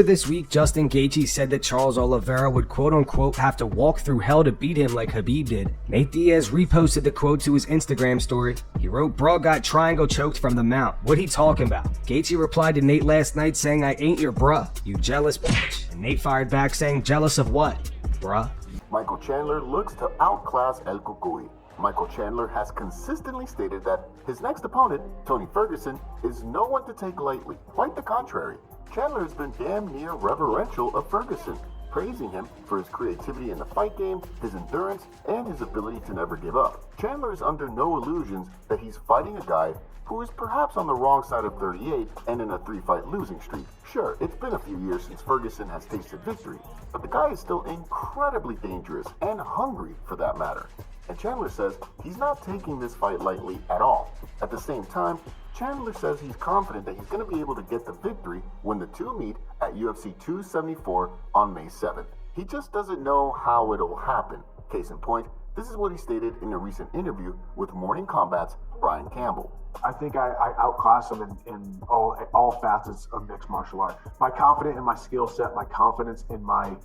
This week, Justin Gaethje said that Charles Oliveira would quote-unquote have to walk through hell to beat him like Khabib did. Nate Diaz reposted the quote to his Instagram story. He wrote, "Bro got triangle choked from the mount. What he talking about?" Gaethje replied to Nate last night saying, "I ain't your bruh, you jealous bitch." And Nate fired back saying, "Jealous of what, bruh?" Michael Chandler looks to outclass El Cucuy. Michael Chandler has consistently stated that his next opponent, Tony Ferguson, is no one to take lightly. Quite the contrary. Chandler has been damn near reverential of Ferguson, praising him for his creativity in the fight game, his endurance, and his ability to never give up. Chandler is under no illusions that he's fighting a guy who is perhaps on the wrong side of 38 and in a 3-fight losing streak. Sure, it's been a few years since Ferguson has tasted victory, but the guy is still incredibly dangerous and hungry for that matter. And Chandler says he's not taking this fight lightly at all. At the same time, Chandler says he's confident that he's going to be able to get the victory when the two meet at UFC 274 on May 7th. He just doesn't know how it'll happen. Case in point, this is what he stated in a recent interview with Morning Combat's Brian Campbell. I think I outclass him in all facets of mixed martial art. My confidence in my skill set, my confidence in my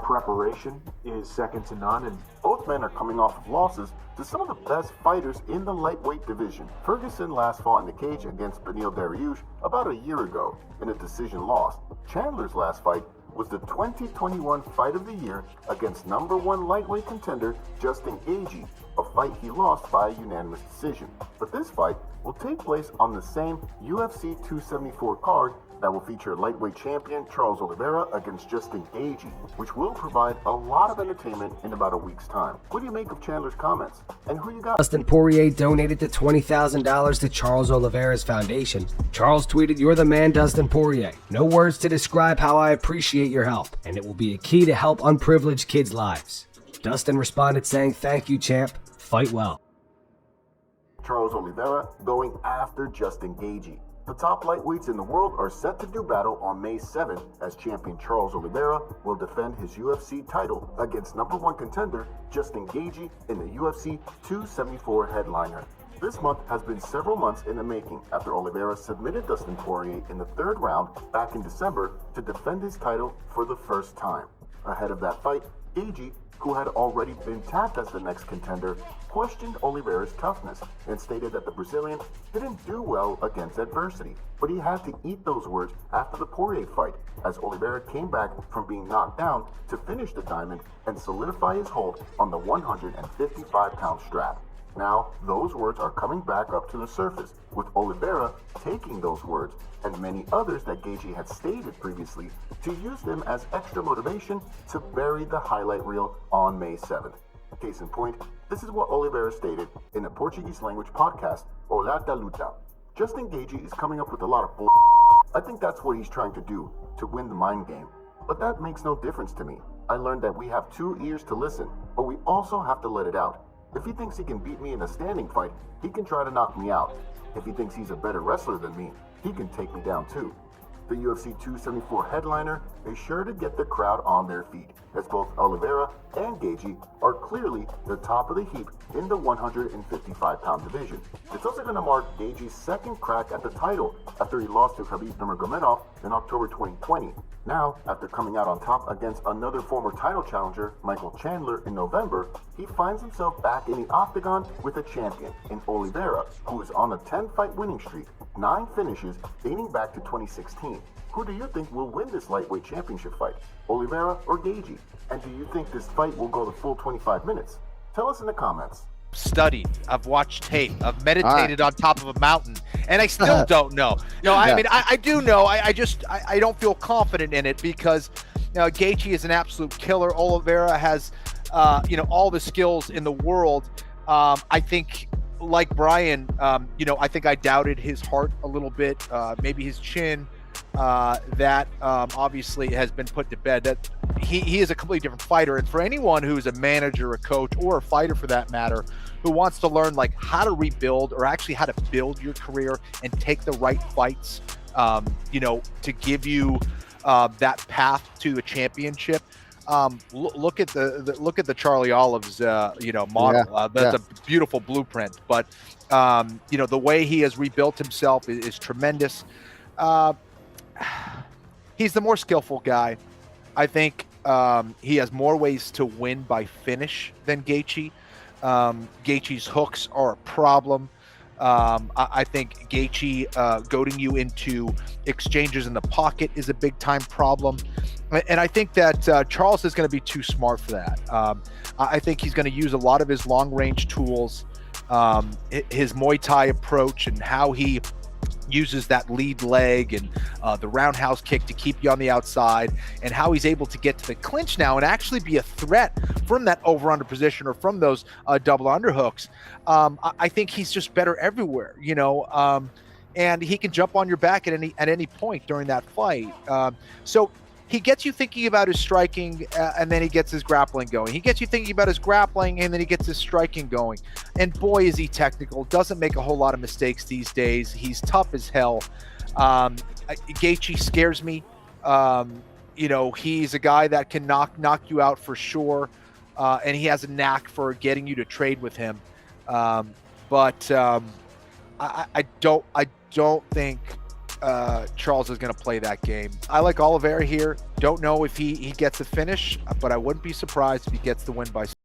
preparation is second to none. And both men are coming off of losses to some of the best fighters in the lightweight division. Ferguson last fought in the cage against Beneil Dariush about a year ago in a decision loss. Chandler's last fight was the 2021 Fight of the Year against #1 lightweight contender Justin Gaethje, a fight he lost by a unanimous decision. But this fight will take place on the same UFC 274 card that will feature lightweight champion Charles Oliveira against Justin Gaethje, which will provide a lot of entertainment in about a week's time. What do you make of Chandler's comments? And who you got? Dustin Poirier donated the $20,000 to Charles Oliveira's foundation. Charles tweeted, "You're the man, Dustin Poirier. No words to describe how I appreciate your help, and it will be a key to help unprivileged kids' lives." Dustin responded saying, "Thank you, champ. Fight well." Charles Oliveira going after Justin Gaethje. The top lightweights in the world are set to do battle on May 7th as champion Charles Oliveira will defend his UFC title against #1 contender Justin Gaethje in the UFC 274 headliner. This month has been several months in the making after Oliveira submitted Dustin Poirier in the 3rd round back in December to defend his title for the first time. Ahead of that fight, Gaethje, who had already been tapped as the next contender, questioned Oliveira's toughness and stated that the Brazilian didn't do well against adversity. But he had to eat those words after the Poirier fight, as Oliveira came back from being knocked down to finish the diamond and solidify his hold on the 155-pound strap. Now, those words are coming back up to the surface, with Oliveira taking those words and many others that Gaethje had stated previously to use them as extra motivation to bury the highlight reel on May 7th. Case in point, this is what Oliveira stated in a Portuguese language podcast, Olá da Luta. Justin Gaethje is coming up with a lot of bull. I think that's what he's trying to do, to win the mind game. But that makes no difference to me. I learned that we have 2 ears to listen, but we also have to let it out. If he thinks he can beat me in a standing fight, he can try to knock me out. If he thinks he's a better wrestler than me, he can take me down too. The UFC 274 headliner is sure to get the crowd on their feet, as both Oliveira and Gaethje are clearly the top of the heap in the 155-pound division. It's also going to mark Gaethje's second crack at the title after he lost to Khabib Nurmagomedov in October 2020. Now, after coming out on top against another former title challenger, Michael Chandler, in November, he finds himself back in the octagon with a champion in Oliveira, who is on a 10-fight winning streak, 9 finishes dating back to 2016. Who do you think will win this lightweight championship fight, Oliveira or Gaethje? And do you think this fight will go the full 25 minutes? Tell us in the comments. Studied, I've watched tape, I've meditated on top of a mountain, and I still don't know. No, I mean, I do know. I don't feel confident in it because Gaethje is an absolute killer. Oliveira has, all the skills in the world. I think, like Brian, I think I doubted his heart a little bit, maybe his chin. That obviously has been put to bed. That he is a completely different fighter, and for anyone who's a manager, a coach, or a fighter for that matter, who wants to learn like how to rebuild or actually how to build your career and take the right fights, to give you that path to a championship. Look at the Charlie Olives, model. That's a beautiful blueprint. But the way he has rebuilt himself is tremendous. he's the more skillful guy. I think he has more ways to win by finish than Gaethje. Gaethje's hooks are a problem. I think Gaethje goading you into exchanges in the pocket is a big time problem. And I think that Charles is going to be too smart for that. I think he's going to use a lot of his long range tools, his Muay Thai approach, and how he uses that lead leg and the roundhouse kick to keep you on the outside, and how he's able to get to the clinch now and actually be a threat from that over-under position or from those double underhooks. I think he's just better everywhere, and he can jump on your back at any point during that fight. So he gets you thinking about his striking, and then he gets his grappling going. He gets you thinking about his grappling, and then he gets his striking going. And boy, is he technical. Doesn't make a whole lot of mistakes these days. He's tough as hell. Gaethje scares me. He's a guy that can knock you out for sure, and he has a knack for getting you to trade with him. But I don't think Charles is going to play that game. I like Oliveira here. Don't know if he gets a finish, but I wouldn't be surprised if he gets the win by